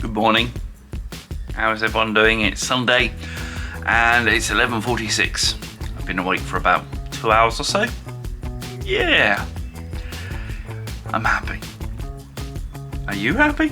Good morning. How is everyone doing? It's Sunday and it's 11:46. I've been awake for about 2 hours or so. Yeah. I'm happy. Are you happy?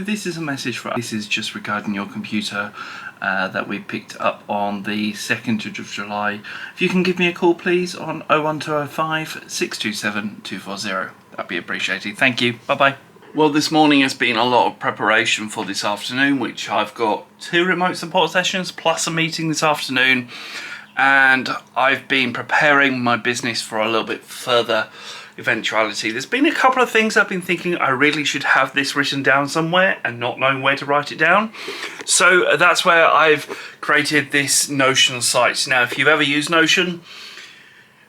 This is a message for us. This is just regarding your computer that we picked up on the 2nd of July. If you can give me a call please on 01205 627 240. That'd be appreciated. Thank you. Bye bye. Well, this morning has been a lot of preparation for this afternoon, which I've got 2 remote support sessions plus a meeting this afternoon, and I've been preparing my business for a little bit further eventuality. There's been a couple of things I've been thinking I really should have this written down somewhere and not knowing where to write it down. So that's where I've created this Notion site. Now, if you've ever used Notion,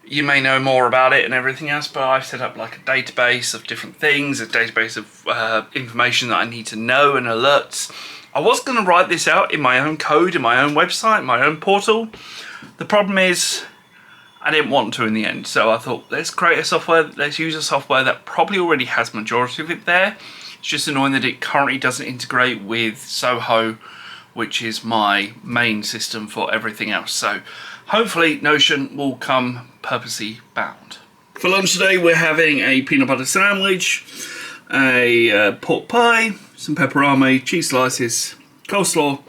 you may know more about it and everything else, but I've set up like a database of different things, a database of information that I need to know and alerts. I was going to write this out in my own code, in my own website, my own portal. The problem is I didn't want to in the end, so I thought let's create a software, let's use a software that probably already has majority of it there. It's just annoying that it currently doesn't integrate with Soho, which is my main system for everything else. So hopefully Notion will come purposely bound. For lunch today we're having a peanut butter sandwich, a pork pie, some pepperami, cheese slices, coleslaw,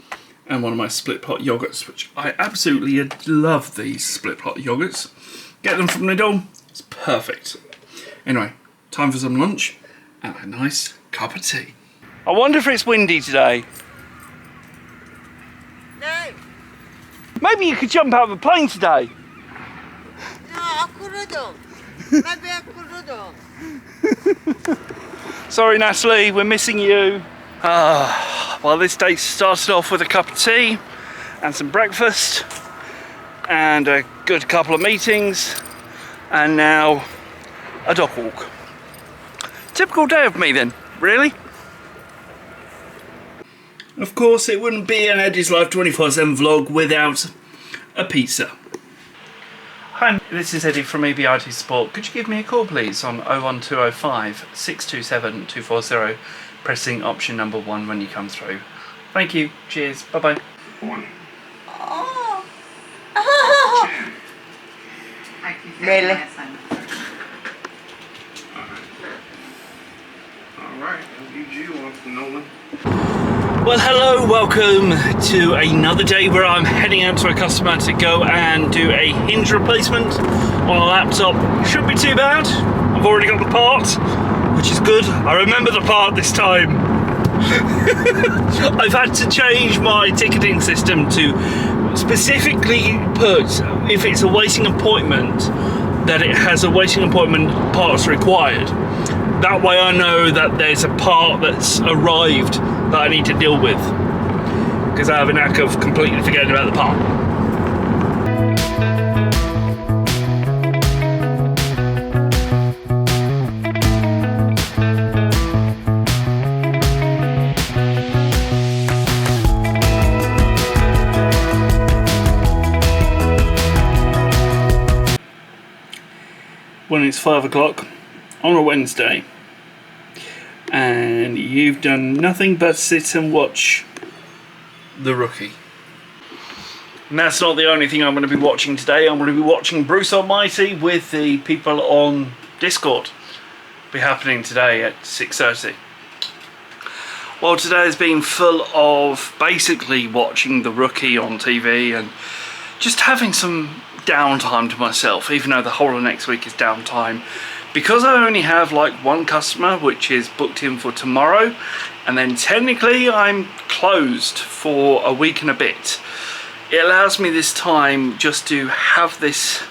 and one of my split pot yogurts, which I absolutely love. These split pot yogurts, get them from Lidl, it's perfect. Anyway, time for some lunch and a nice cup of tea. I wonder if it's windy today. No. Maybe you could jump out of a plane today. No, I could have done. Maybe I could have done. Sorry Natalie, we're missing you. Well, this day started off with a cup of tea and some breakfast and a good couple of meetings, and now a dog walk. Typical day of me then, really. Of course, it wouldn't be an Eddie's Life 24/7 vlog without a pizza. Hi, this is Eddie from EBIT Support. Could you give me a call please on 01205 627 240, pressing option number 1 when you come through. Thank you. Cheers. Bye bye. Oh. Oh. Really? Alright, I'll use you off, Nolan. Well, hello, welcome to another day where I'm heading out to a customer to go and do a hinge replacement on a laptop. Shouldn't be too bad. I've already got the part, which is good. I remember the part this time. I've had to change my ticketing system to specifically put, if it's a waiting appointment, that it has a waiting appointment parts required. That way I know that there's a part that's arrived that I need to deal with, because I have a knack of completely forgetting about the part. when it's 5 o'clock on a Wednesday and you've done nothing but sit and watch The Rookie. And that's not the only thing I'm going to be watching today. I'm going to be watching Bruce Almighty with the people on Discord. It'll be happening today at 6:30. Well, today has been full of basically watching The Rookie on TV and just having some downtime to myself, even though the whole of next week is downtime. Because I only have like one customer, which is booked in for tomorrow, and then technically I'm closed for a week and a bit. It allows me this time just to have this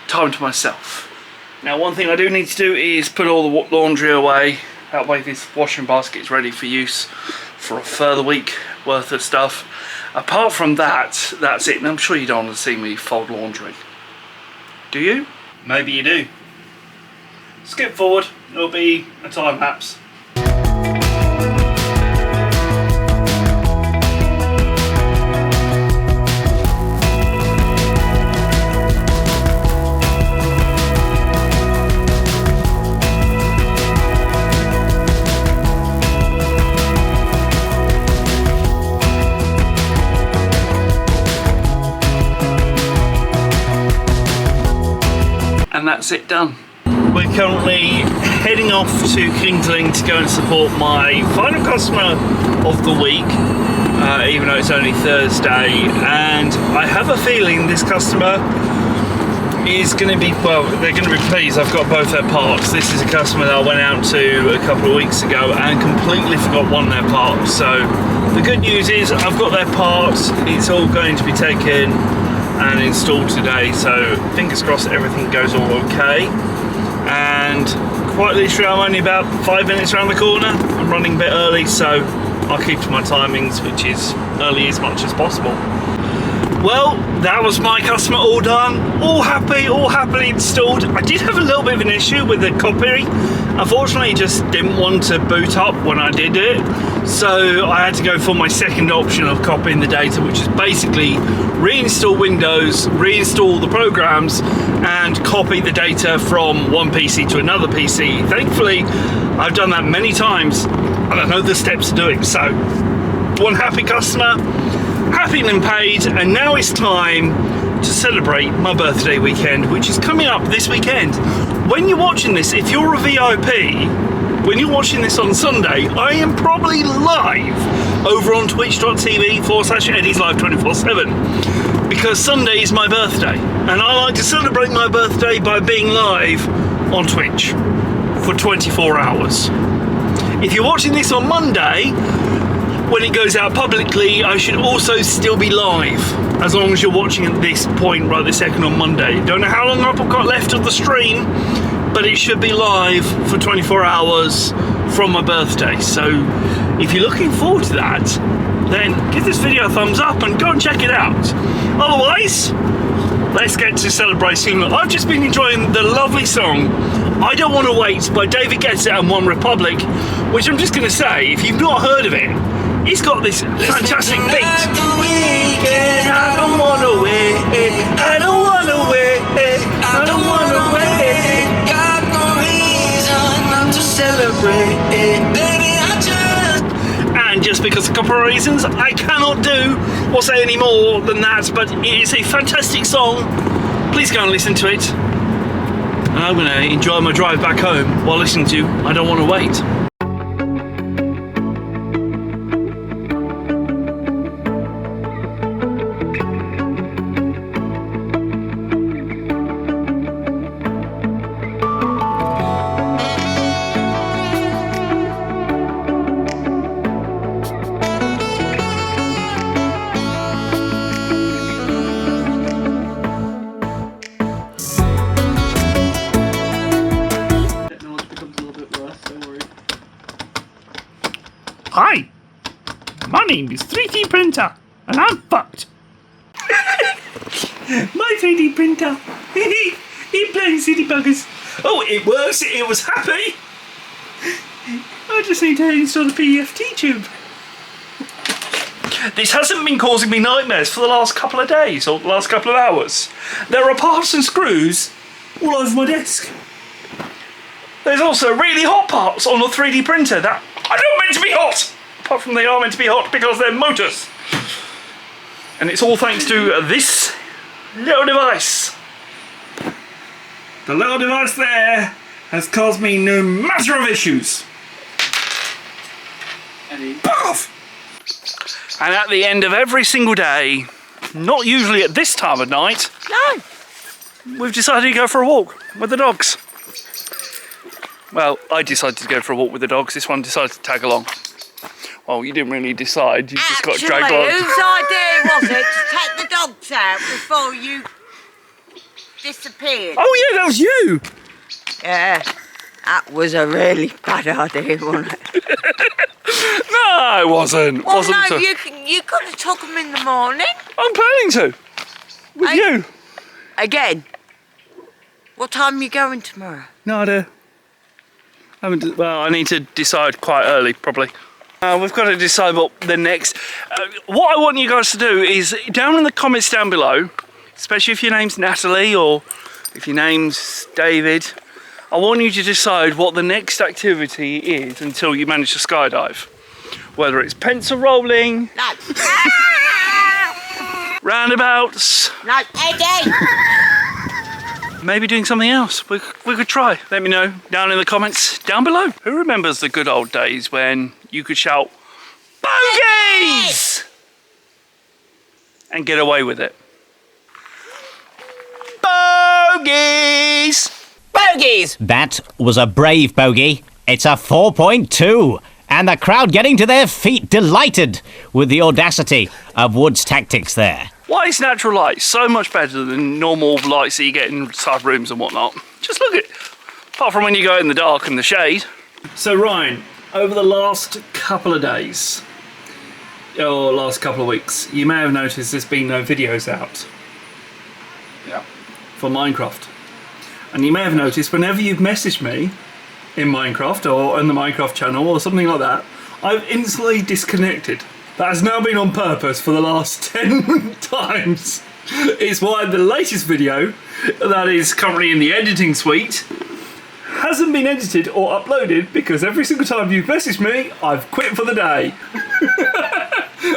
time to myself. Now, one thing I do need to do is put all the laundry away. That way this washing basket is ready for use for a further week worth of stuff. Apart from that, that's it. And I'm sure you don't want to see me fold laundry. Do you? Maybe you do. Skip forward, it'll be a time lapse. And that's it done. We're currently heading off to Kingsling to go and support my final customer of the week, even though it's only Thursday, and I have a feeling this customer is going to be, well, they're going to be pleased. I've got both their parts. This is a customer that I went out to a couple of weeks ago and completely forgot one of their parts. So the good news is I've got their parts. It's all going to be taken and installed today, so fingers crossed everything goes all okay. And quite literally I'm only about 5 minutes around the corner. I'm running a bit early, so I'll keep to my timings, which is early as much as possible. Well, that was my customer all done, all happy, all happily installed. I did have a little bit of an issue with the copy. Unfortunately, it just didn't want to boot up when I did it. So I had to go for my second option of copying the data, which is basically reinstall Windows, reinstall the programs, and copy the data from one PC to another PC. Thankfully, I've done that many times, and I know the steps to do it. So, one happy customer, happy and paid, and now it's time to celebrate my birthday weekend, which is coming up this weekend. When you're watching this, if you're a VIP, when you're watching this on Sunday, I am probably live over on twitch.tv/Eddie's Live 24/7, because Sunday is my birthday, and I like to celebrate my birthday by being live on Twitch for 24 hours. If you're watching this on Monday, when it goes out publicly, I should also still be live, as long as you're watching at this point right this second on Monday. Don't know how long I've got left of the stream, but it should be live for 24 hours from my birthday. So if you're looking forward to that, then give this video a thumbs up and go and check it out. Otherwise, let's get to celebrating. I've just been enjoying the lovely song I Don't Want to Wait by David Guetta and One Republic, which I'm just going to say, if you've not heard of it, it's got this fantastic beat. I don't want to wait, I don't want to wait, I don't want to wait. Got no reason not to celebrate, baby, I just... And just because of couple of reasons, I cannot do or say any more than that, but it is a fantastic song. Please go and listen to it. And I'm going to enjoy my drive back home while listening to I Don't Want to Wait. Hi, my name is 3D Printer, and I'm fucked. My 3D printer, it plays city buggers. Oh, it works, it was happy. I just need to install the PFT tube. This hasn't been causing me nightmares for the last couple of days, or the last couple of hours. There are parts and screws all over my desk. There's also really hot parts on a 3D printer that are not meant to be hot, apart from they are meant to be hot because they're motors. And it's all thanks to this little device. The little device there has caused me no matter of issues. Poof! And at the end of every single day, not usually at this time of night, No. we've decided to go for a walk with the dogs. Well, I decided to go for a walk with the dogs. This one decided to tag along. Well, you didn't really decide. You just got dragged Actually, on. whose idea was it to take the dogs out before you disappeared? Oh yeah, that was you. Yeah, that was a really bad idea, wasn't it? No, it wasn't. Well, wasn't no, so. you could have took them in the morning. I'm planning to. With you. Again. What time are you going tomorrow? No idea. Well, I need to decide quite early, probably. We've got to decide what the next... what I want you guys to do is, down in the comments down below, especially if your name's Natalie or if your name's David, I want you to decide what the next activity is until you manage to skydive. Whether it's pencil rolling, No. roundabouts, No, Eddie! maybe doing something else. We could try. Let me know down in the comments down below. Who remembers the good old days when you could shout bogeys and get away with it? Bogeys! Bogeys! That was a brave bogey. It's a 4.2. And the crowd getting to their feet, delighted with the audacity of Wood's tactics there. Why is natural light so much better than normal lights that you get inside rooms and whatnot? Just look at it. Apart from when you go in the dark and the shade. So Ryan, over the last couple of days, or last couple of weeks, you may have noticed there's been no videos out. Yeah. For Minecraft. And you may have noticed whenever you've messaged me in Minecraft or on the Minecraft channel or something like that, I've instantly disconnected. That has now been on purpose for the last 10 times. It's why the latest video that is currently in the editing suite hasn't been edited or uploaded because every single time you've messaged me, I've quit for the day.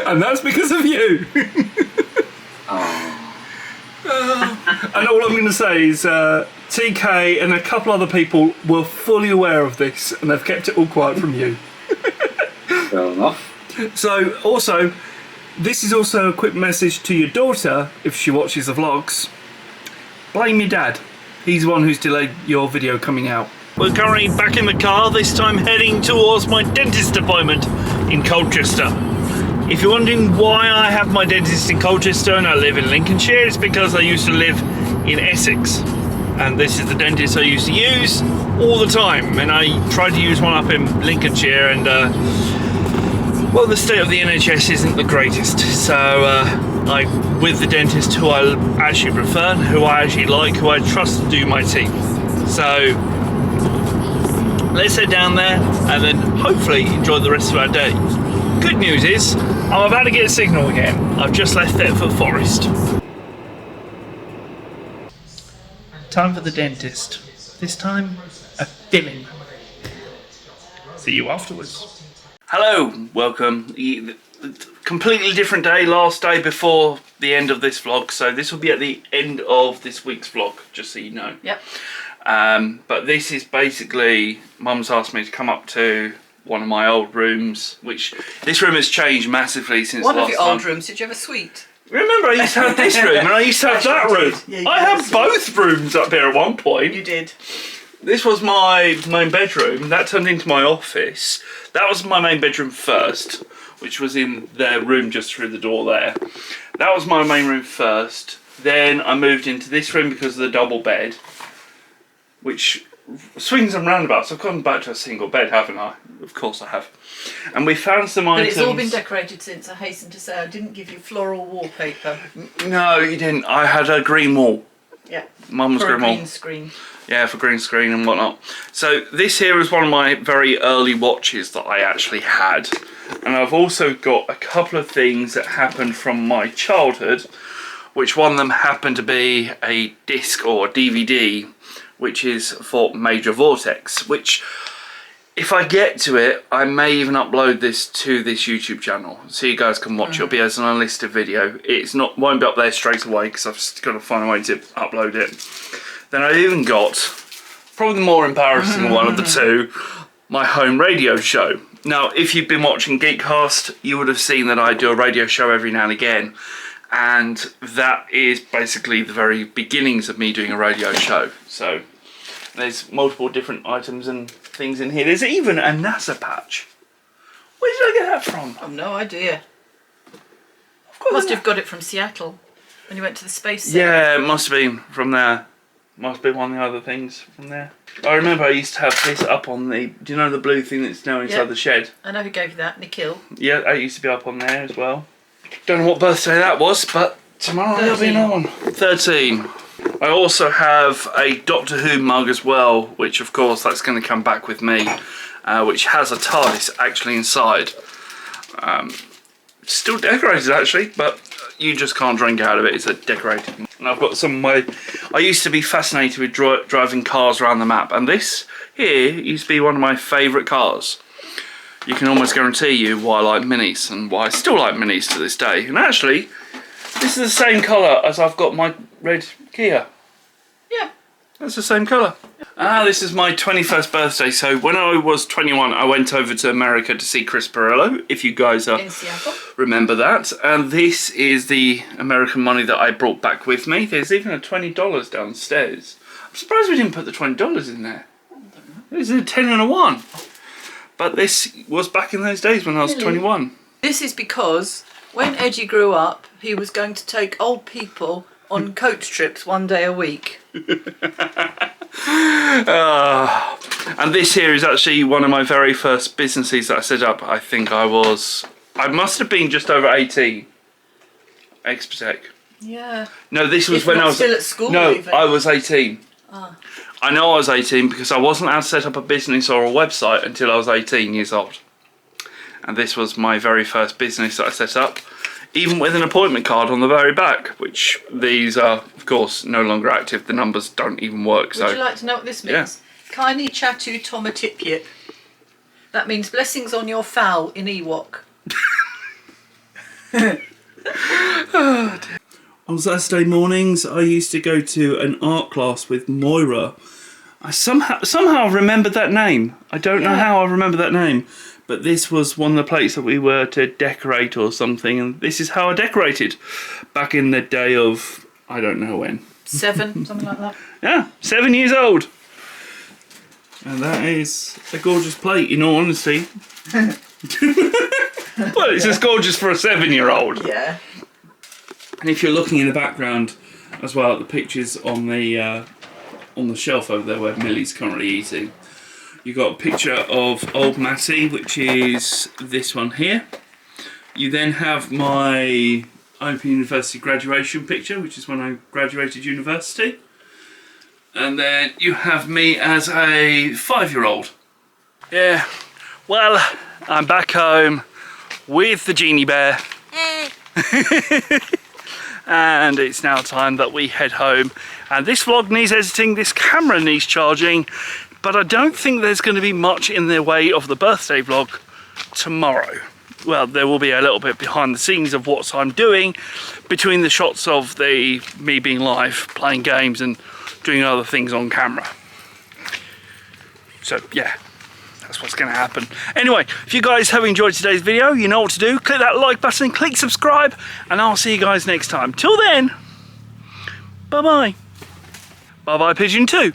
And that's because of you. And all I'm going to say is TK and a couple other people were fully aware of this and they've kept it all quiet from you. Fair enough. So also, this is also a quick message to your daughter if she watches the vlogs. Blame your dad. He's the one who's delayed your video coming out. We're currently back in the car, this time heading towards my dentist appointment in Colchester. If you're wondering why I have my dentist in Colchester and I live in Lincolnshire, it's because I used to live in Essex. And this is the dentist I used to use all the time. And I tried to use one up in Lincolnshire and well, the state of the NHS isn't the greatest. So I'm with the dentist who I actually prefer, who I actually like, who I trust to do my teeth. So let's head down there and then hopefully enjoy the rest of our day. Good news is, I'm about to get a signal again. I've just left Thetford Forest. Time for the dentist. This time, a filling. See you afterwards. Hello, welcome. Completely different day, last day before the end of this vlog. So this will be at the end of this week's vlog, just so you know. Yep. But this is basically, Mum's asked me to come up to one of my old rooms, which this room has changed massively since last time. One of your old rooms. Did you have a suite? Remember, I used to have this room and I used to have that room. Yeah, you I did. had both rooms up here at one point. You did. This was my main bedroom. That turned into my office. That was my main bedroom first, which was in their room just through the door there. That was my main room first. Then I moved into this room because of the double bed, which swings and roundabouts. I've gone back to a single bed, haven't I? Of course I have. And we found some But items. it's all been decorated since. I hasten to say I didn't give you floral wallpaper. No, you didn't. I had a green wall. Yeah. Mum's For a green wall. green screen. Yeah, for green screen and whatnot. So this here is one of my very early watches that I actually had. And I've also got a couple of things that happened from my childhood, which one of them happened to be a disc or a DVD which is for Major Vortex, which if I get to it, I may even upload this to this YouTube channel so you guys can watch it. It'll be as an unlisted video. It's not, won't be up there straight away because I've just got to find a way to upload it. Then I've even got, probably the more embarrassing one of the two, my home radio show. Now, if you've been watching Geekcast, you would have seen that I do a radio show every now and again. And that is basically the very beginnings of me doing a radio show. So there's multiple different items and things in here. There's even a NASA patch. Where did I get that from? I've no idea. Must have got it from Seattle when you went to the space center. Yeah, it must have been from there. Must be one of the other things from there. I remember I used to have this up on the, do you know the blue thing that's now inside the shed? I know who gave you that, Nikhil. Yeah, that used to be up on there as well. Don't know what birthday that was, but tomorrow there'll be another one. 13. I also have a Doctor Who mug as well, which of course that's going to come back with me, which has a TARDIS actually inside. Still decorated actually, but you just can't drink out of it. It's a decorated. And I've got some of my, I used to be fascinated with driving cars around the map, and this here used to be one of my favourite cars. You can almost guarantee you why I like minis and why I still like minis to this day. And actually, this is the same colour as I've got my red Kia. Yeah. That's the same colour. This is my 21st birthday. So when I was 21, I went over to America to see Chris Pirillo, if you guys In Seattle. remember that. And this is the American money that I brought back with me. There's even a $20 downstairs. I'm surprised we didn't put the $20 in there. There's a 10 and a 1. But this was back in those days when I was 21. This is because when Edgy grew up, he was going to take old people on coach trips one day a week. And this here is actually one of my very first businesses that I set up. I think I must have been just over 18. Expatec. Yeah. No, this was If when not I was still at school, No, even. I was 18. I know I was 18 because I wasn't allowed to set up a business or a website until I was 18 years old. And this was my very first business that I set up, even with an appointment card on the very back, which these are, of course, no longer active. The numbers don't even work. Would you like to know what this means? Kaini Chatu Tomatipyip. That means blessings on your fowl in Ewok. On Saturday mornings, I used to go to an art class with Moira. I somehow remembered that name. I don't know how I remember that name, but this was one of the plates that we were to decorate or something, and this is how I decorated back in the day of, I don't know when. 7, something like that. Yeah, 7 years old. And that is a gorgeous plate, in all honesty. Well, it's as gorgeous for a 7-year-old. Yeah. And if you're looking in the background as well at the pictures on the shelf over there where Millie's currently eating, you got a picture of old Matty, which is this one here. You then have my Open University graduation picture, which is when I graduated university. And then you have me as a 5-year-old. Yeah, well, I'm back home with the genie bear. Hey. And it's now time that we head home. And this vlog needs editing, this camera needs charging, but I don't think there's going to be much in the way of the birthday vlog tomorrow. Well, there will be a little bit behind the scenes of what I'm doing between the shots of me being live, playing games and doing other things on camera. So yeah, that's what's going to happen. Anyway, if you guys have enjoyed today's video, you know what to do. Click that like button, click subscribe, and I'll see you guys next time. Till then, bye-bye. Bye-bye, Pigeon 2.